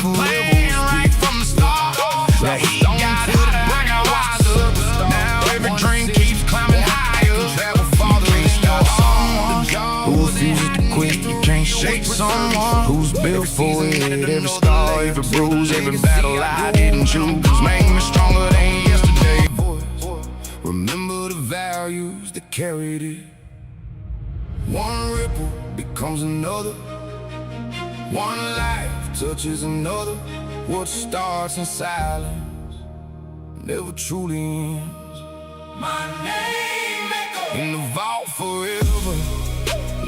the plan right from the start. Now he got it to bring our wise up. Now every dream keeps climbing higher. Travel farther and start someone who refuses to quit. You can't shake someone who's built for it. Every scar, every bruise, every battle I didn't choose made me stronger than yesterday. Remember the values that carried it. One ripple becomes another. One life touches another. What starts in silence never truly ends. My name echoes in the vault forever.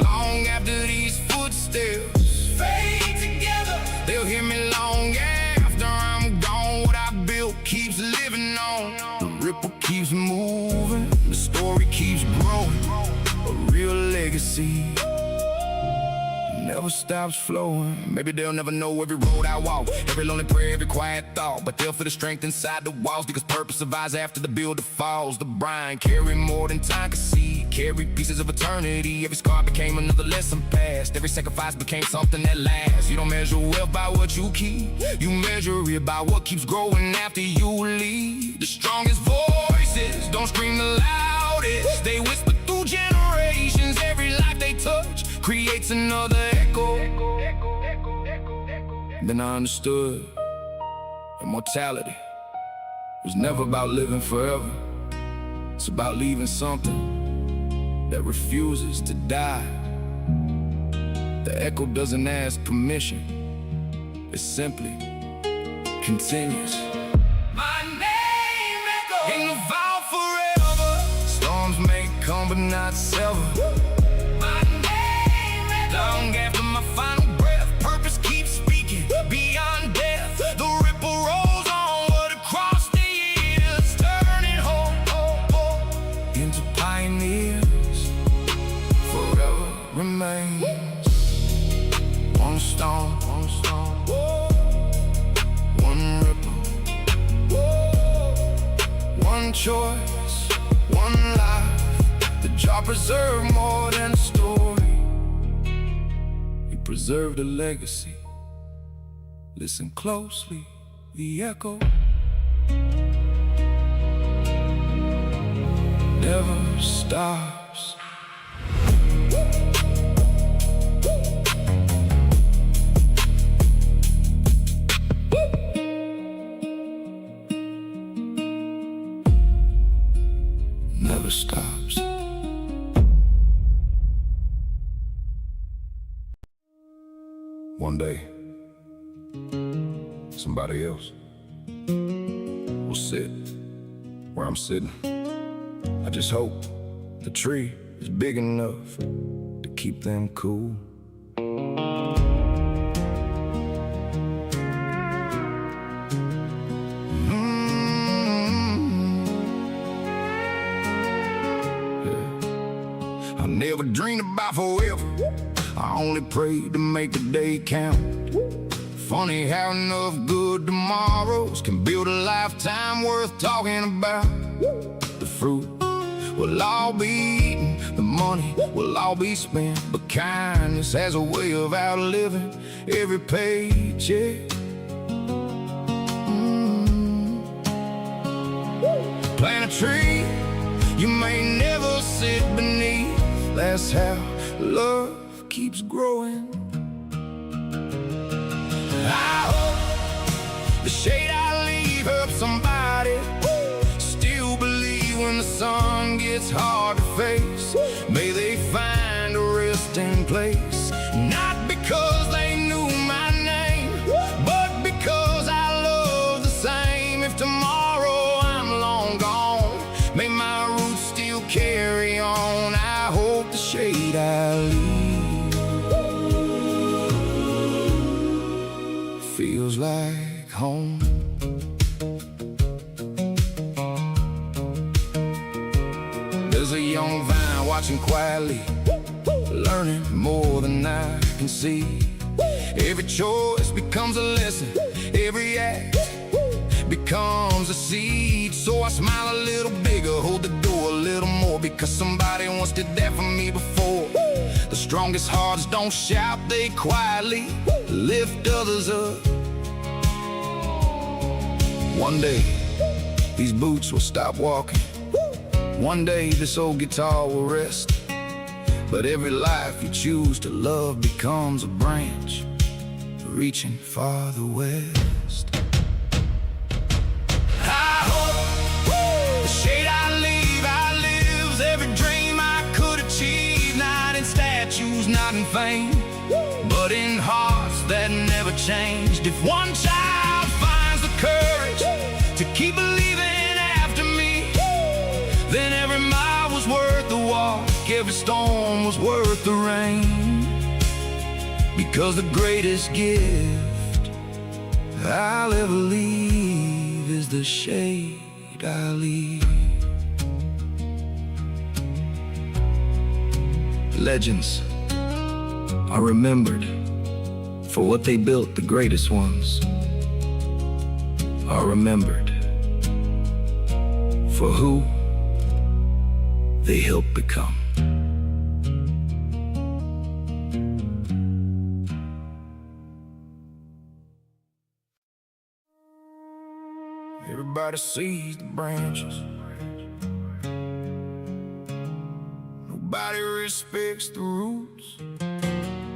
Long after these footsteps fade together, they'll hear me long after I'm gone. What I built keeps living on. The ripple keeps moving, the story keeps growing. A real legacy never stops flowing. Maybe they'll never know every road I walk, every lonely prayer, every quiet thought, but they'll feel the strength inside the walls, because purpose survives after the builder falls. The brine carry more than time can see, carry pieces of eternity. Every scar became another lesson past. Every sacrifice became something that lasts. You don't measure wealth by what you keep, you measure it by what keeps growing after you leave. The strongest voices don't scream the loudest, they whisper through generations. Every life they touch creates another echo. Then I understood immortality was never about living forever. It's about leaving something that refuses to die. The echo doesn't ask permission, it simply continues. My name echoes in the vault forever. Storms may come but not sever. Long after my final breath, purpose keeps speaking beyond death. The ripple rolls onward across the years, turning hope into pioneers. Forever remains one stone, one ripple, one choice, one life. The job preserved more than a story. Preserve the legacy. Listen closely, the echo never stops. Never stops. One day, somebody else will sit where I'm sitting. I just hope the tree is big enough to keep them cool. Yeah. I never dreamed about forever, I only prayed to make the day count. Funny how enough good tomorrows can build a lifetime worth talking about. The fruit will all be eaten, the money will all be spent, but kindness has a way of outliving every paycheck. Plant a tree you may never sit beneath. That's how love keeps growing. I hope the shade I leave helps somebody still believe when the sun gets hard to face. May they find a resting place, not because they knew my name, but because I love the same. If tomorrow I'm long gone, may my roots still carry on. I hope the shade I leave feels like home. There's a young vine watching quietly, learning more than I can see. Every choice becomes a lesson, every act becomes a seed. So I smile a little bigger, hold the door a little more, because somebody once did that for me before. The strongest hearts don't shout, they quietly lift others up. One day, these boots will stop walking. One day, this old guitar will rest. But every life you choose to love becomes a branch reaching farther west. I hope the shade I lives every dream I could achieve, not in statues, not in fame, but in hearts that never changed. If one child finds the courage to keep believing after me, then every mile was worth the walk, every storm was worth the rain. Because the greatest gift I'll ever leave is the shade I leave. Legends are remembered for what they built. The greatest ones are remembered for who they helped become. Everybody sees the branches, nobody respects the roots.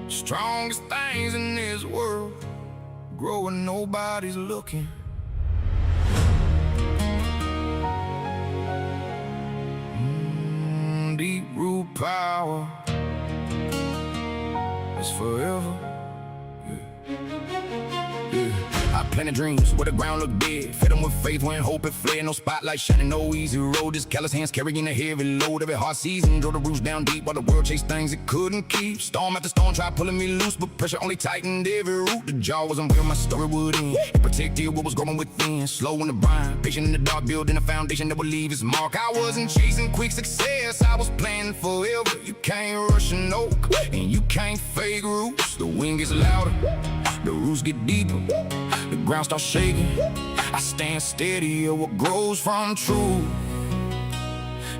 Strongest things in this world grow when nobody's looking. Deep root power is forever. I planted dreams where the ground looked dead, fed them with faith when hope had fled. No spotlight shining, no easy road, just callous hands carrying a heavy load. Every hard season drove the roots down deep while the world chased things it couldn't keep. Storm after storm tried pulling me loose, but pressure only tightened every root. The jaw wasn't where my story would end. It protected what was growing within. Slow in the brine, patient in the dark, building a foundation that would leave its mark. I wasn't chasing quick success, I was planning forever. You can't rush an oak, and you can't fake roots. The wind gets louder, the roots get deeper, the ground starts shaking. I stand steady at what grows from truth.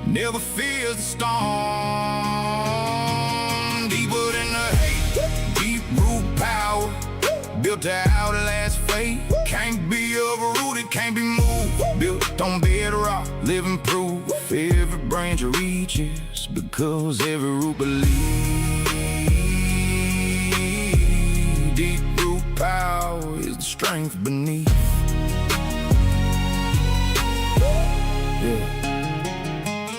Never fears the storm. Deeper than the hate, deep root power, built to outlast fate. Can't be uprooted, can't be moved. Built on bedrock, living proof. Every branch reaches because every root believes. Deep root power is the strength beneath.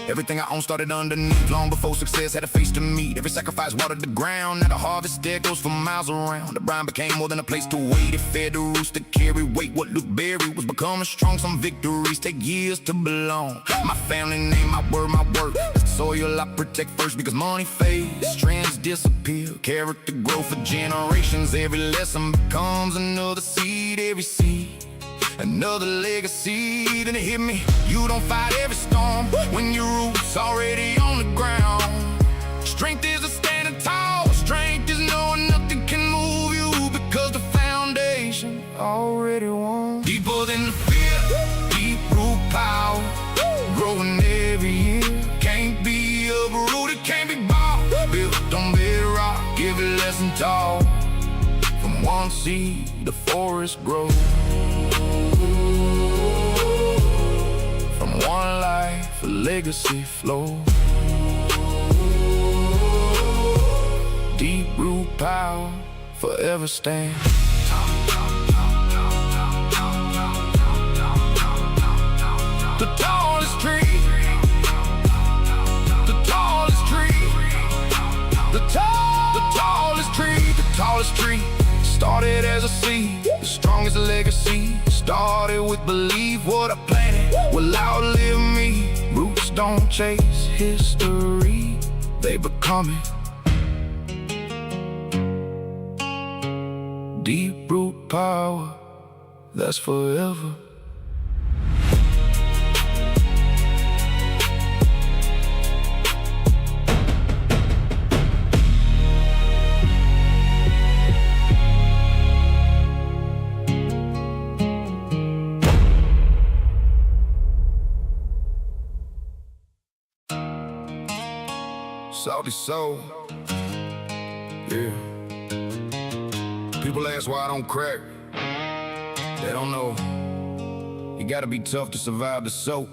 Everything I own started underneath, long before success had a face to meet. Every sacrifice watered the ground, now the harvest there goes for miles around. The brine became more than a place to wait, it fed the roots to carry weight. What looked buried was becoming strong. Some victories take years to belong. My family name, my word, my work, that's the soil I protect first. Because money fades, trends disappear, character grow for generations. Every lesson becomes another seed, every seed another legacy. Then it hit me, you don't fight every storm when your roots already on the ground. Strength is a standing tall, strength is knowing nothing can move you, because the foundation already won. Deeper than the fear, deep root power, growing every year. Can't be uprooted, can't be bought, built on bedrock, give a lesson taught. From one seed, the forest grows. From one life, a legacy flows. Deep root power, forever stand. The tallest tree, the tallest tree, the tallest tree, the tallest tree. Started as a seed, the strongest legacy. Started with belief, what I planted will outlive me. Roots don't chase history, they become it. Deep root power, that's forever. Salty soul, yeah. People ask why I don't crack. They don't know You gotta be tough to survive the soak.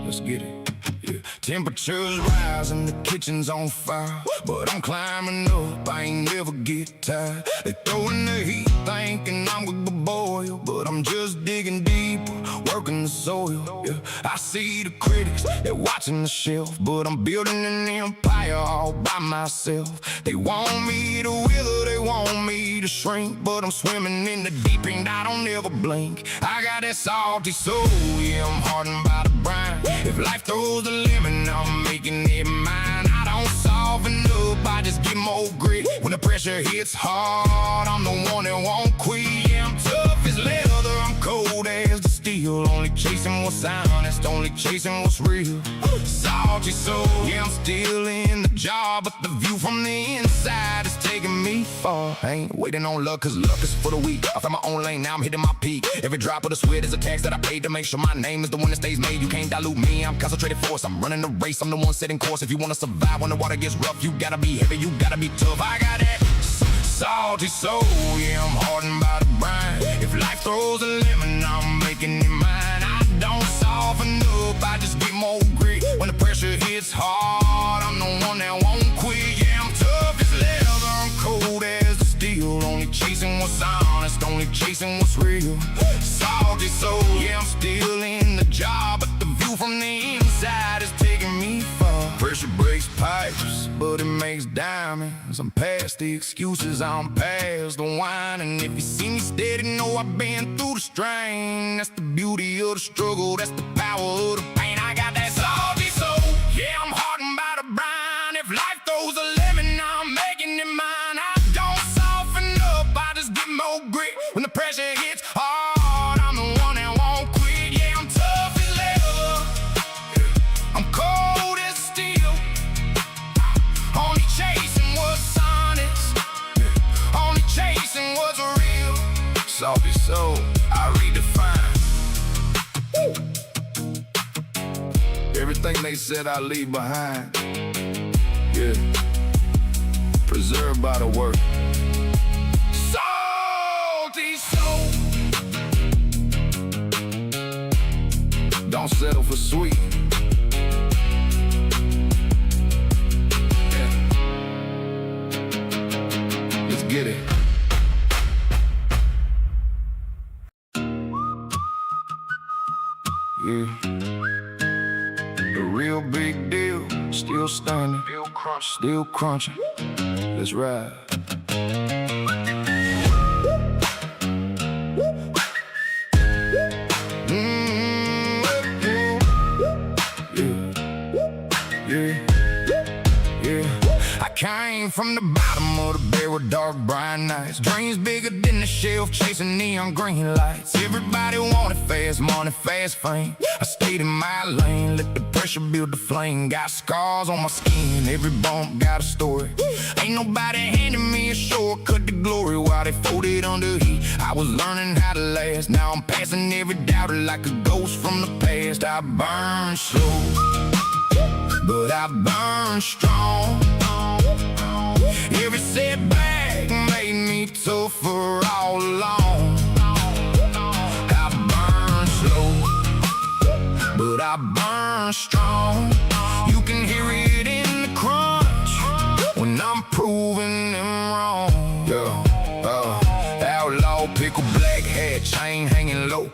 Let's get it. Yeah. Temperatures rising, the kitchen's on fire, but I'm climbing up, I ain't never get tired. They throwing the heat, thinking I'm gonna boil, but I'm just digging deeper, working the soil. Yeah. I see the critics, they're watching the shelf, but I'm building an empire all by myself. They want me to wither, they want me to shrink, but I'm swimming in the deep end, I don't ever blink. I got that salty soul, yeah, I'm hardened by the brine. If life throws a lemon, I'm making it mine. I don't soften up, I just get more grit. When the pressure hits hard, I'm the one that won't quit. Yeah, I'm tough as leather, I'm cold as the steel. Only chasing what's honest, only chasing what's real. Salty soul, yeah, I'm still in the job, but the view from the inside is taking me far. I ain't waiting on luck, cause luck is for the weak. I found my own lane, now I'm hitting my peak. Every drop of the sweat is a tax that I paid to make sure my name is the one that stays made. You can't dilute me, I'm concentrated force. I'm running the race, I'm the one setting course. If you wanna survive when the water gets rough, you gotta be heavy, you gotta be tough. I got that salty soul, yeah, I'm hardened by the brine. If life throws a lemon, I'm making it mine. I don't soften up, I just get more grit. When the pressure hits hard, I'm the one that won't quit. Yeah, I'm tough as leather, I'm cold as the steel. Only chasing what's honest, only chasing what's real. Salty soul, yeah, I'm still in the job, but the view from the inside is taking me far. Pressure breaks pipes, but it makes diamonds. I'm past the excuses, I'm past the wine. And if you see me steady, know I've been through the strain. That's the beauty of the struggle, that's the power of the pain. I got that salty soul, yeah, I'm hardened by the brine. If life throws a lemon, I'm making it mine. I don't soften up, I just get more grit. When the pressure hits hard, I'm the one that won't quit. Yeah, I'm tough as leather, I'm cold as steel. Only chasing what's honest, only chasing what's real. Salty soul, I redefine. Everything they said I leave behind, yeah, preserved by the work. Salty soul, don't settle for sweet. Yeah. Let's get it. Yeah. The real big deal, still standing, still crunching. Let's ride. I came from the bottom of the barrel, dark brine nights. Dreams bigger than the shelf, chasing neon green lights. Everybody wanted fast money, fast fame. I stayed in my lane, let the pressure build the flame. Got scars on my skin, every bump got a story. Ain't nobody handing me a shortcut to glory while they folded under heat. I was learning how to last, now I'm passing every doubt like a ghost from the past. I burn slow, but I burn strong. Every setback made me tougher all along. I burn slow, but I burn strong. You can hear it in the crunch when I'm proving them wrong. Outlaw pickle, black hat, chain hanging low.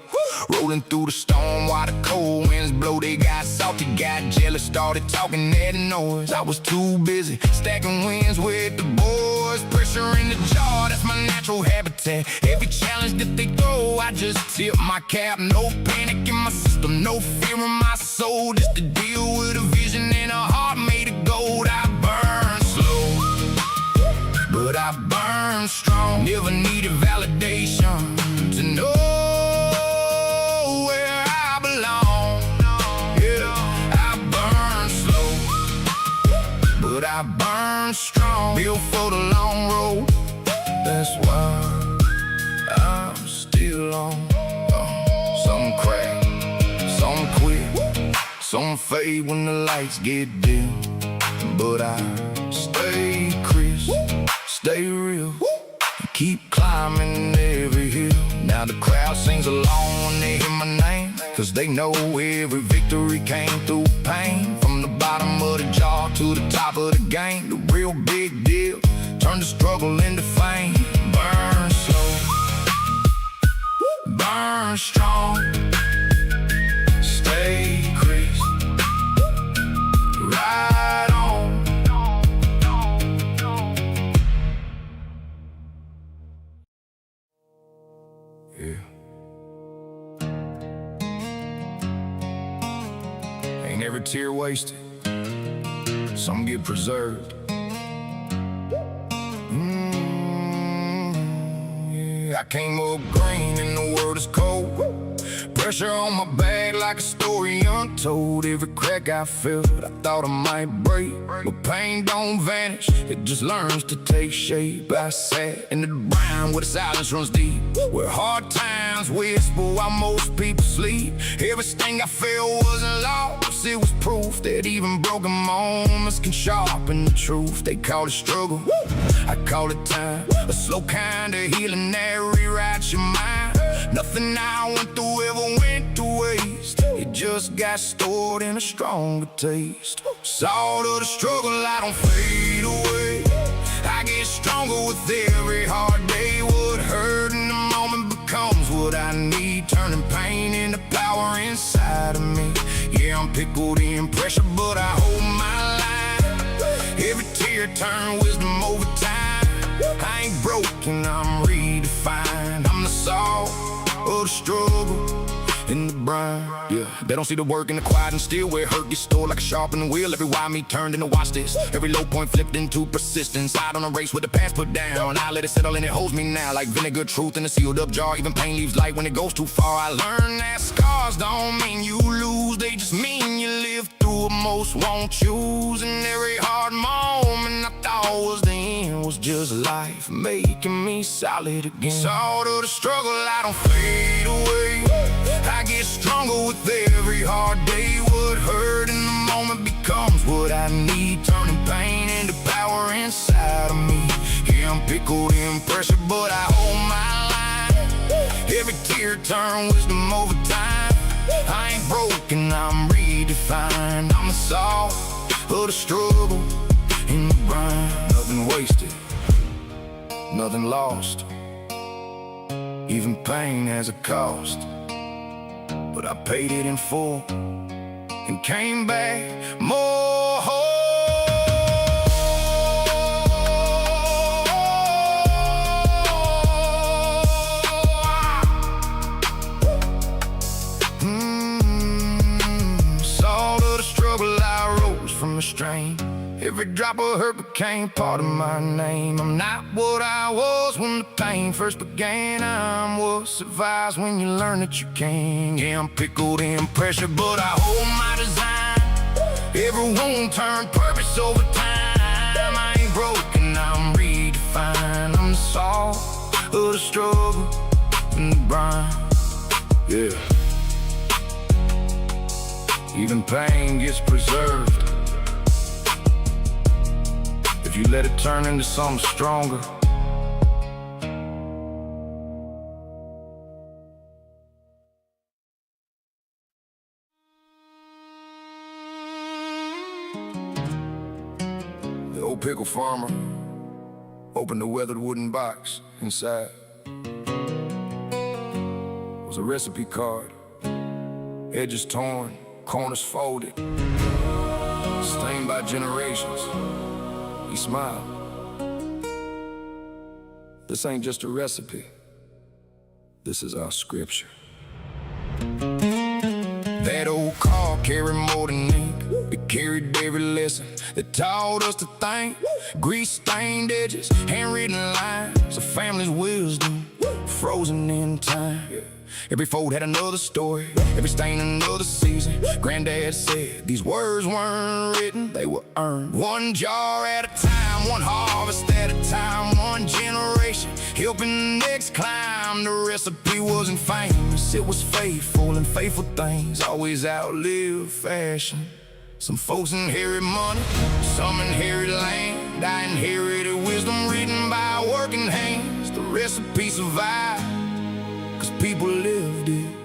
Rolling through the storm while the cold winds blow. They got salty, got jealous, started talking that noise. I was too busy stacking wins with the boys. Pressure in the jaw, that's my natural habitat. Every challenge that they throw, I just tip my cap. No panic in my system, no fear in my soul. Just to deal with a vision and a heart made of gold. I burn slow, but I burn strong. Never needed validation to know I burn strong, built for the long road. That's why I'm still on. Some crack, some quit, some fade when the lights get dim. But I stay crisp, stay real, keep climbing every hill. Now the crowd sings along when they hear my 'cause they know every victory came through pain. From the bottom of the jar to the top of the game, the real big deal, turn the struggle into fame. Burn slow, burn strong, stay crisp, ride on. Yeah. Ain't every tear wasted, some get preserved. Yeah, I came up green and the world is cold. Pressure on my back like a story untold. Every crack I felt, I thought I might break, but pain don't vanish, it just learns to take shape. I sat in the ground where the silence runs deep, where hard times whisper while most people sleep. Everything I felt wasn't lost, it was proof that even broken moments can sharpen the truth. They call it struggle, I call it time, a slow kind of healing that rewrites your mind. Nothing I went through ever went to waste, it just got stored in a stronger taste. Salt of the struggle, I don't fade away, I get stronger with every hard day. What hurt in the moment becomes what I need, turning pain into power inside of me. Yeah, I'm pickled in pressure, but I hold my line. Every tear turn wisdom over time. I ain't broken, I'm redefined. I'm the salt of the struggle in the brine. Yeah, they don't see the work in the quiet and still, where hurt gets stored like a sharpened wheel. Every why me turned into watch this, every low point flipped into persistence. Out on a race with the past put down, I let it settle and it holds me now, like vinegar truth in a sealed up jar. Even pain leaves light when it goes too far. I learned that scars don't mean you lose, they just mean you live through what most won't choose. And every hard moment I thought was the end was just life making me solid again. Salt of the struggle, I don't fade away, I get stronger with every hard day. What hurt in the moment becomes what I need, turning pain into power inside of me. Yeah, I'm pickled in pressure, but I hold my line. Every tear turn wisdom over time. I ain't broken, I'm redefined. I'm the salt of the struggle in the brine. Nothing wasted, nothing lost, even pain has a cost, but I paid it in full and came back more whole. Salt of the struggle, I rose from the strain. Every drop of hurt became part of my name. I'm not what I was when the pain first began. I'm what survives when you learn that you can. Yeah, I'm pickled in pressure, but I hold my design. Every wound turned purpose over time. I ain't broken, I'm redefined. I'm the salt of the struggle in the brine. Yeah. Even pain gets preserved if you let it turn into something stronger. The old pickle farmer opened a weathered wooden box. Inside was a recipe card, edges torn, corners folded, stained by generations. He smiled. This ain't just a recipe, this is our scripture. That old car carried more than ink, it carried every lesson that taught us to think. Grease-stained edges, handwritten lines, a family's wisdom frozen in time. Every fold had another story, every stain another season. Granddad said these words weren't written, they were earned. One jar at a time, one harvest at a time, one generation helping the next climb. The recipe wasn't famous, it was faithful, and faithful things always outlive fashion. Some folks inherit money, some inherit land. I inherited wisdom written by working hands. The the recipe survived, 'cause people lived it.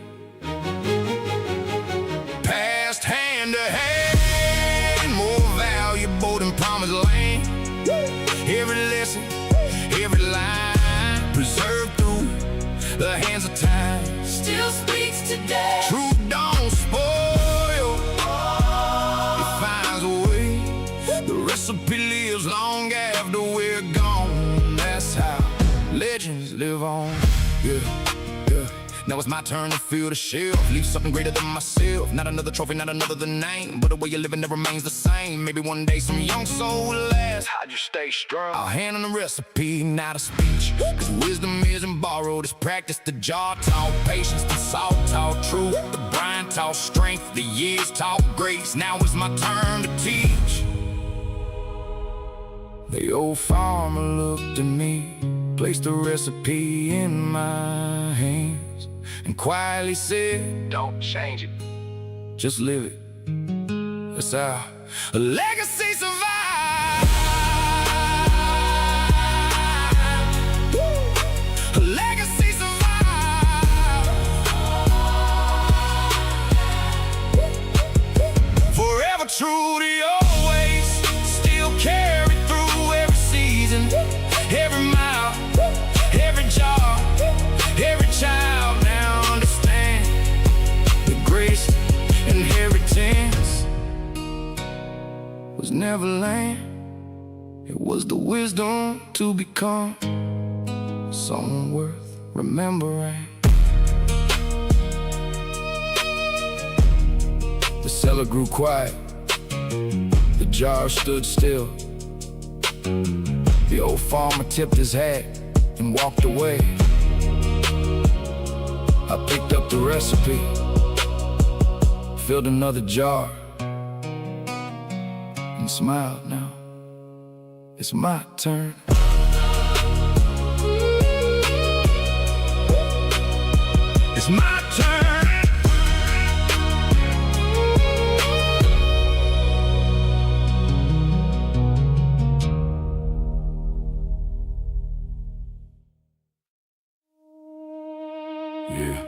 lane. Every lesson, every line, preserved through the hands of time, still speaks today. Truth don't spoil, it finds a way. The recipe lives long after we're gone. That's how legends live on. Yeah. Now it's my turn to feel the shelf. Leave something greater than myself. Not another trophy, not another the name, but the way you're living that remains the same. Maybe one day some young soul will ask, how'd you stay strong? I'll hand on the recipe, not a speech, cause wisdom isn't borrowed, it's practice. The jar taught patience, the salt taught truth, the brine taught strength, the years taught grace. Now it's my turn to teach. The old farmer looked at me, placed the recipe in my hands, and quietly said, don't change it, just live it. That's how a legacy survives. A legacy survives. Forever true to your ways, still carry through every season, every mile, every job, every child. Inheritance was never land, it was the wisdom to become someone worth remembering. The cellar grew quiet, the jar stood still. The old farmer tipped his hat and walked away. I picked up the recipe, filled another jar, and smiled. Now it's my turn. It's my turn. Yeah.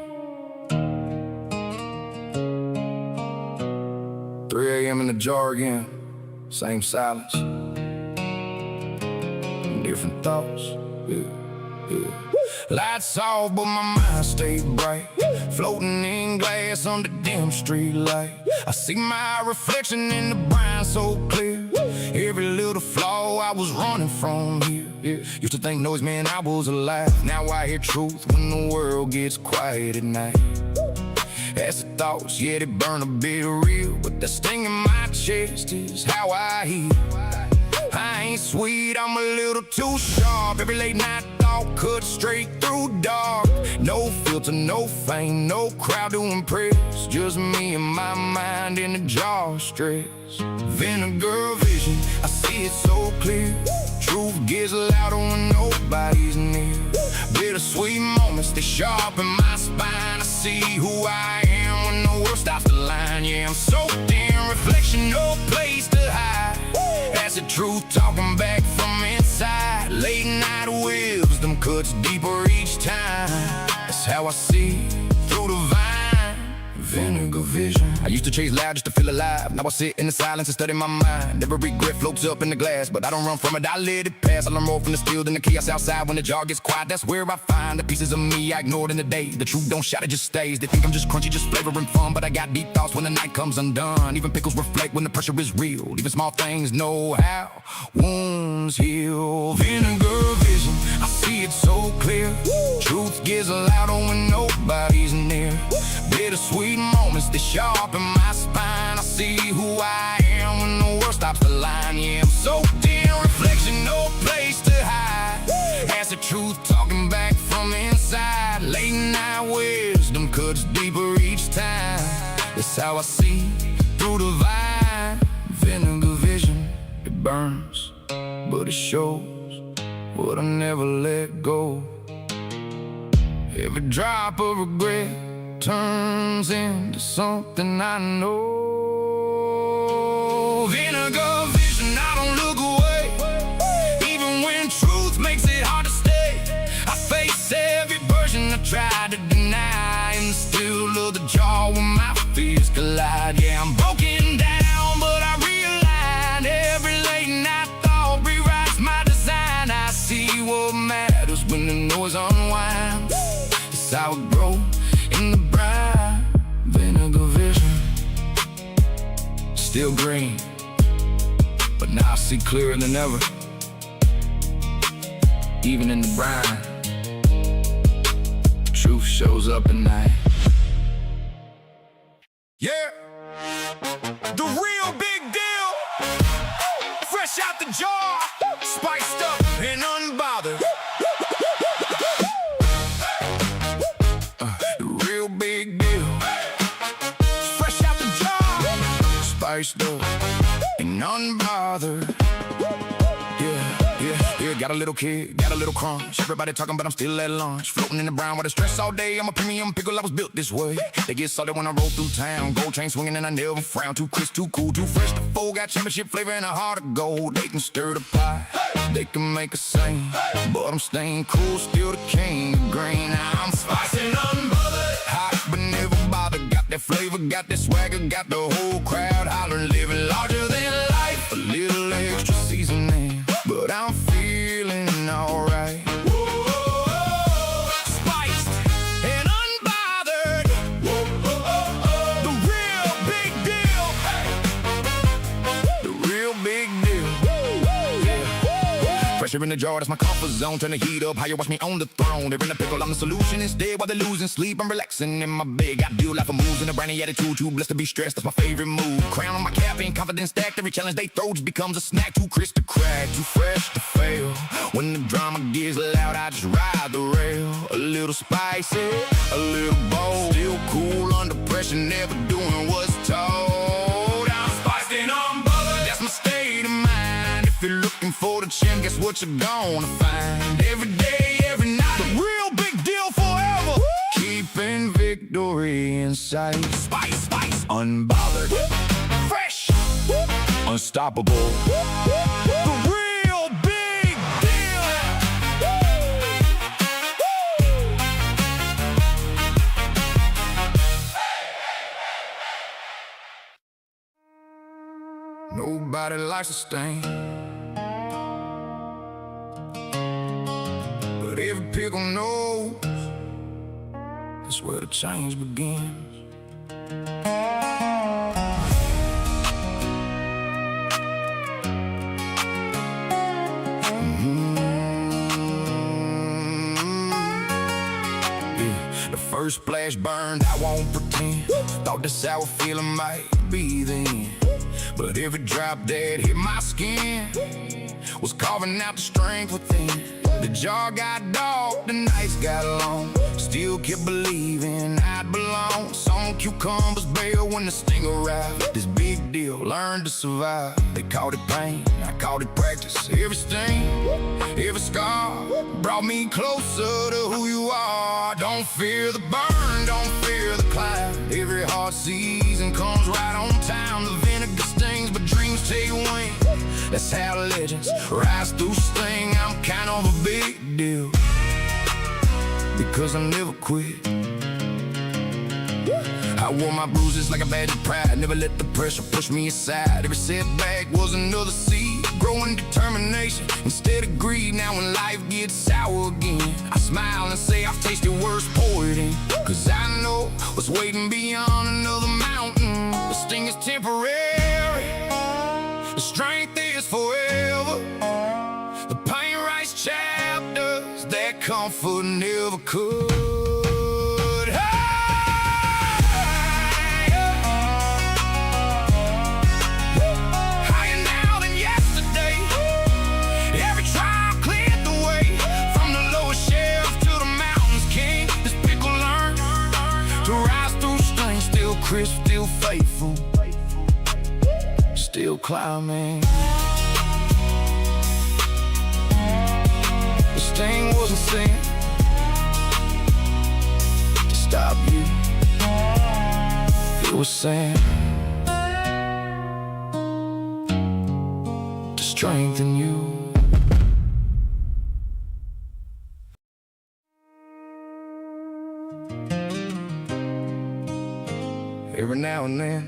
3 a.m. in the jar again, same silence, different thoughts. Lights off, but my mind stayed bright, floating in glass under dim street light. I see my reflection in the brine so clear. Every little flaw I was running from here. Used to think noise meant I was alive. Now I hear truth when the world gets quiet at night. As the thoughts, yeah, they burn a bit real, but the sting in my chest is how I heal. I ain't sweet, I'm a little too sharp. Every late night thought cut straight through dark. No filter, no fame, no crowd to impress, just me and my mind in the jar stress. Vinegar vision, I see it so clear. Truth gets louder when nobody's near. Bittersweet moments, they sharpen my spine. I see who I am when the world stops to line. Yeah, I'm soaked in reflection, no place to hide. That's the truth talking back from inside. Late night wisdom cuts deeper each time. That's how I see through the vine. Vinegar vision. I used to chase loud just to feel alive. Now I sit in the silence and study my mind. Every regret floats up in the glass, but I don't run from it, I let it pass. I learn more from the steel than the chaos outside. When the jar gets quiet, that's where I find the pieces of me I ignored in the day. The truth don't shout, it just stays. They think I'm just crunchy, just flavoring fun, but I got deep thoughts when the night comes undone. Even pickles reflect when the pressure is real. Even small things know how wounds heal. Vinegar vision, I see it so clear. Truth gets louder when nobody's near. Bittersweet moments, they sharpen my spine. I see who I am when the world stops the line. Yeah, I'm soaked in reflection, no place to hide. That's the truth talking back from inside. Late night wisdom cuts deeper each time. That's how I see through the vine. Vinegar vision, it burns, but it shows what I never let go. Every drop of regret turns into something I know. Vinegar vision, I don't look away, even when truth makes it hard to stay. I face every version I tried to deny, in the still of the jar when my fears collide. Yeah, I'm broken down, but I realigned. Every late night thought sour growth in the brine, vinegar vision. Still green, but now I see clearer than ever. Even in the brine, truth shows up at night. Yeah, the real big deal. Fresh out the jar, spiced up and unbothered. The real big deal. Fresh out the jar, spiced up and unbothered. Yeah, got a little kid, got a little crunch. Everybody talking, but I'm still at lunch. Floating in the brown with a stress all day. I'm a premium pickle, I was built this way. They get salted when I roll through town. Gold chain swinging and I never frown. Too crisp, too cool, too fresh to fold. Got championship flavor and a heart of gold. They can stir the pot, they can make a sing, but I'm staying cool, still the king of green. I'm spicy and unbothered, hot but never bothered. Got that flavor, got that swagger, got the whole crowd hollering. Living larger than life, a little extra seasoning, but I'm feeling alright. Spiced and unbothered. The real big deal. The real big deal. Yeah. Pressure in the jar, that's my comfort zone. Turn the heat up, how you watch me on the throne. They're in the pickle, I'm the solution instead. While they're losing sleep, I'm relaxing in my bed. Got deal life of moves and a briny attitude. Too blessed to be stressed, that's my favorite move. Crown on my cap and confidence stacked. Every challenge they throw just becomes a snack. Too crisp to crack, too fresh to fail. When the drama gets loud, I just ride the rail. A little spicy, a little bold. Still cool under pressure, never doing what's told. I'm spiced and unbothered, that's my state of mind. If you're looking for the champ, guess what you're gonna find? Every day, every night, the real big deal forever. Keeping victory in sight. Spice, unbothered, fresh, unstoppable. The real big deal. Nobody likes a stain, but every pickle knows that's where the change begins. The first splash burned, I won't pretend. Thought the sour feeling might be the end, but every drop that hit my skin was carving out the strength within. The jar got dark, the nights got long. Still kept believing I'd belong. Some cucumbers bail when the sting arrived. This big deal, learned to survive. They called it pain, I called it practice. Every stain, every scar brought me closer to who you are. Don't fear the burn, don't fear the climb. Every hard season comes right on time. The vinegar stings, but dreams take wing. That's how legends rise through sting. I'm kind of a big deal because I never quit. I wore my bruises like a badge of pride. Never let the pressure push me aside. Every setback was another seed, growing determination instead of greed. Now when life gets sour again, I smile and say I've tasted worse, pour it in. Cause I know what's waiting beyond another mountain. The sting is temporary, the strength is forever. The pain writes chapters that comfort never could. Higher now than yesterday. Every trial cleared the way. From the lowest shelf to the mountain's king. This pickle learned to rise through strain. Still crisp, still faithful, still climbing. The sting wasn't sent to stop you, it was sent to strengthen you. Every now and then,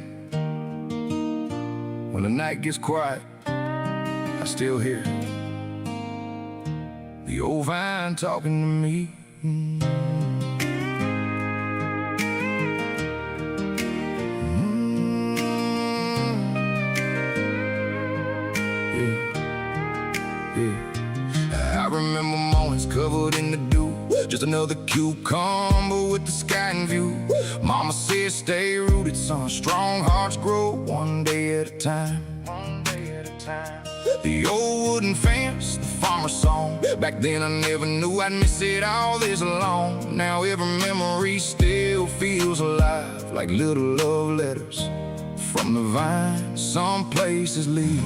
when the night gets quiet, I still hear the old vine talking to me. just another cucumber with the sky in view. Mama said stay rooted, son, strong hearts grow one day at a time. The old wooden fence, the farmer's song. Back then I never knew I'd miss it all this long. Now every memory still feels alive, like little love letters from the vine. Some places leave,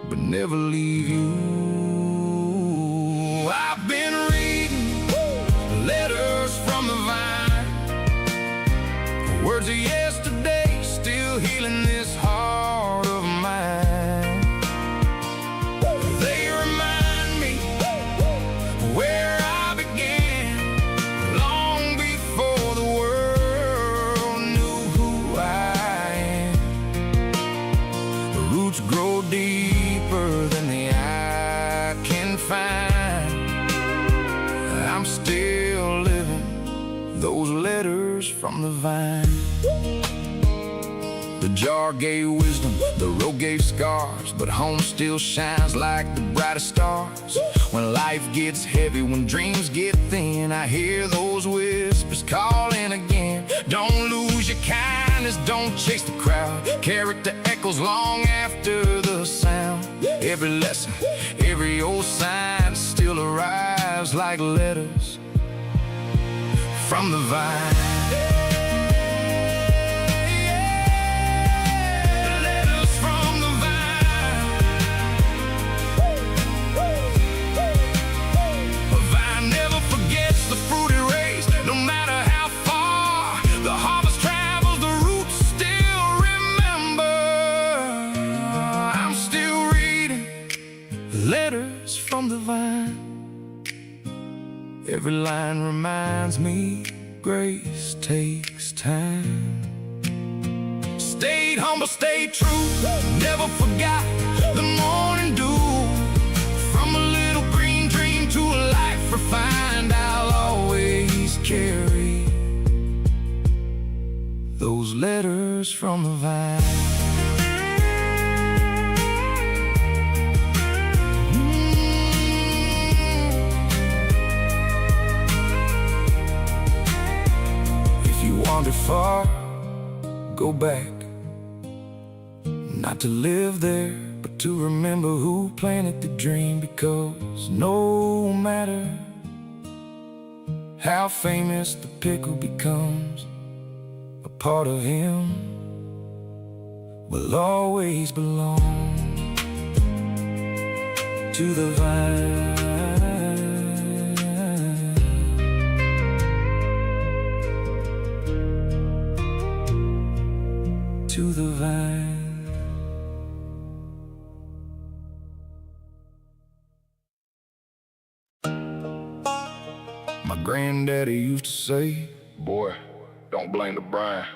but never leave you. I've been reading letters from the vine, words of yesterday still healing this heart of mine. They remind me where I began, long before the world knew who I am. The roots grow deeper than the eye can find. I'm still living those letters from the vine. The jar gave wisdom, the road gave scars, but home still shines like the brightest stars. When life gets heavy, when dreams get thin, I hear those whispers calling again. Don't lose your kindness, don't chase the crowd. Character echoes long after the sound. Every lesson, every old sign still arrives like letters from the vine. Letters from the vine. Every line reminds me grace takes time. Stayed humble, stayed true, never forgot the morning dew. From a little green dream to a life refined, I'll always carry those letters from the vine. Wander far, go back, not to live there, but to remember who planted the dream. Because no matter how famous the pickle becomes, a part of him will always belong to the vine. To the vine. My granddaddy used to say, boy, don't blame the brine.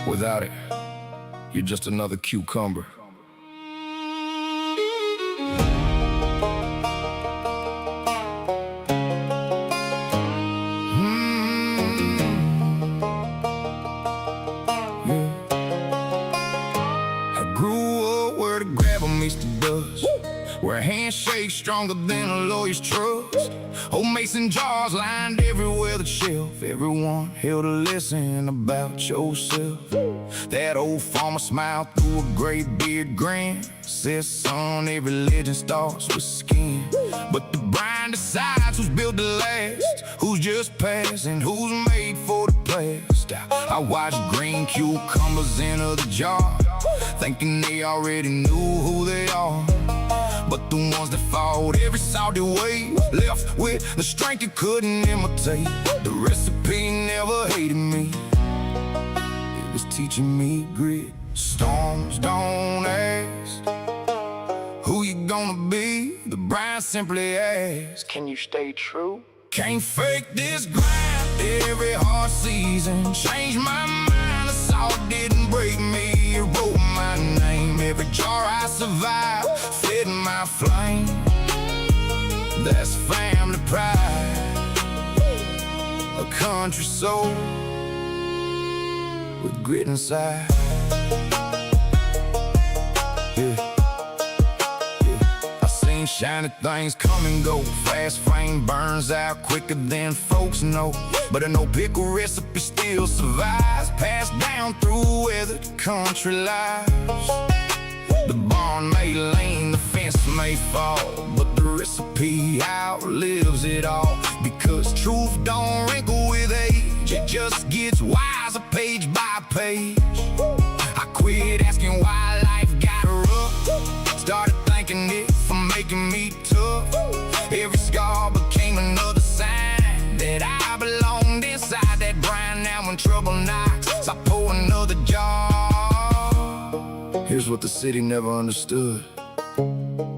Without it, you're just another cucumber. Where a handshake's stronger than a lawyer's trust. Old mason jars lined everywhere the shelf. Everyone held a lesson about yourself. That old farmer smiled through a gray beard grin. Said, son, every legend starts with skin. But the brine decides who's built to last, who's just passing, who's made for the past. I watched green cucumbers enter the jar, thinking they already knew who they are. But the ones that fought every salty wave left with the strength you couldn't imitate. The recipe never hated me, it was teaching me grit. Storms don't ask who you gonna be, the brine simply asks, can you stay true? Can't fake this grind, every hard season changed my mind. The salt didn't break me, it wrote my name. Every jar I survived fed my flame. That's family pride, a country soul with grit inside. Yeah. I seen Shiny things come and go, fast fame burns out quicker than folks know. But a no pickle recipe still survives, passed down through where the country lies. The barn may lean, the fence may fall, but the recipe outlives it all. Because truth don't wrinkle with age, it just gets wiser page by page. I quit asking why life got rough, started thanking it for making me tough. Every scar became another sign that I belonged inside that brine. Now when trouble knocks, I pour another jar. Here's what the city never understood: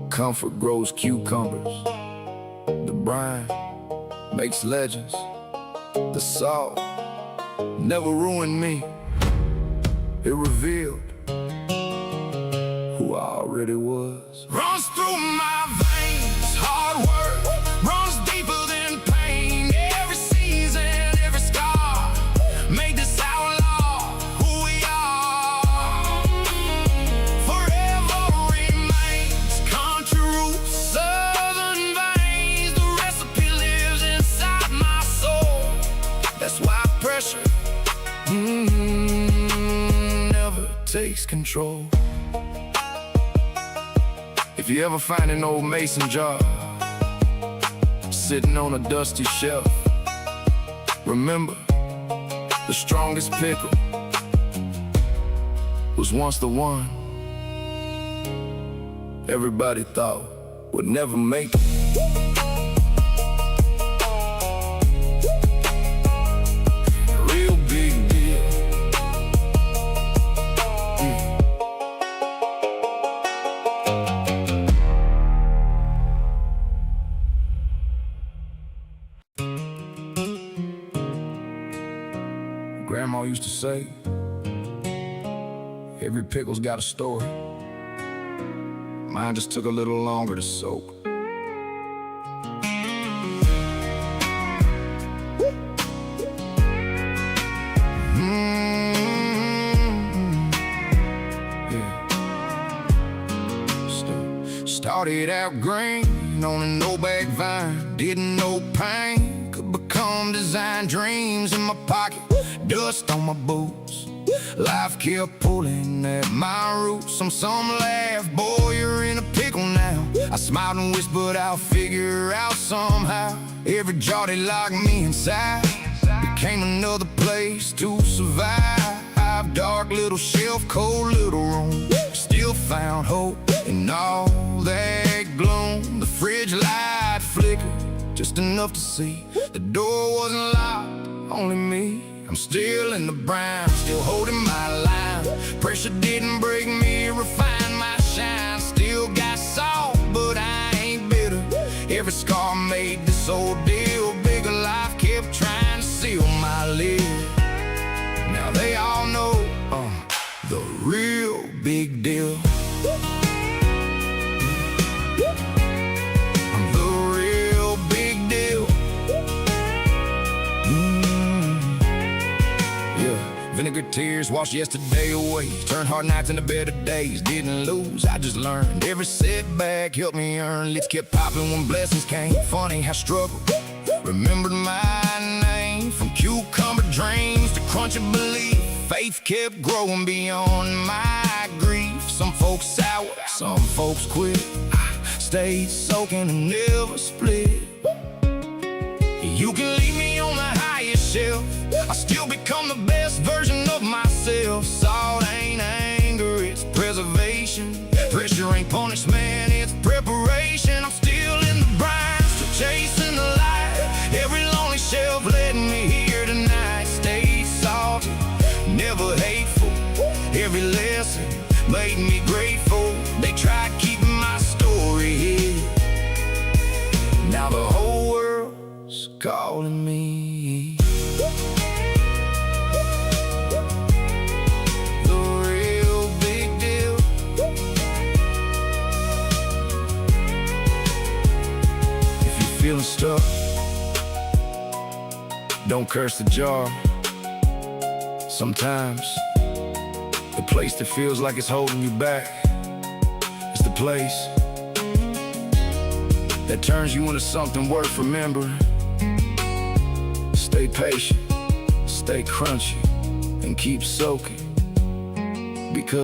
comfort grows cucumbers. The brine makes legends. The salt never ruined me. It revealed who I already was. Runs through my veins, hard work runs deeper than pain. Every season, every scar made this outlaw who we are. Forever remains country roots, southern veins. The recipe lives inside my soul. That's why pressure never takes control. If you ever find an old mason jar sitting on a dusty shelf, remember, the strongest pickle was once the one everybody thought would never make it. Real big deal. Grandma used to say, every pickle's got a story. Mine just took a little longer to soak. Started out green on a no-bag vine. Didn't know pain could become design. Dreams in my pocket, dust on my boots. Life kept pulling at my roots. Some laugh, boy, you're in a pickle now. I smiled and whispered, I'll figure out somehow. Every jaw they locked me inside became another place to survive. Dark little shelf, cold little room, still found hope in all that gloom. The fridge light flickered just enough to see the door wasn't locked, only me. I'm still in the brine, still holding my line. Pressure didn't break me, refine my shine. Still got salt, but I ain't bitter. Every scar made this ordeal bigger. Life kept trying to seal my lid. Now they all know the real big deal. I'm the real big deal. Yeah, vinegar tears washed yesterday away. Turned hard nights into better days. Didn't lose, I just learned. Every setback helped me earn. Lids kept popping when blessings came. Funny how struggle remembered my name. From cucumber dreams to crunchy belief, faith kept growing beyond my grief. Some folks sour, some folks quit. I stayed soaking and never split. You can leave me on the highest shelf, I still become the best version of myself. Salt ain't anger, it's preservation. Pressure ain't punishment, it's preparation. I'm still in the brine, still chasing the light. Every lonely shelf led me here tonight. Stayed salty, never hateful. Every lesson made me grateful. They tried keeping my story hid. Now the whole world's calling me. The real big deal. If you're feeling stuck, don't curse the jar. Sometimes the place that feels like it's holding you back is the place that turns you into something worth remembering. Stay patient, stay crunchy, and keep soaking, because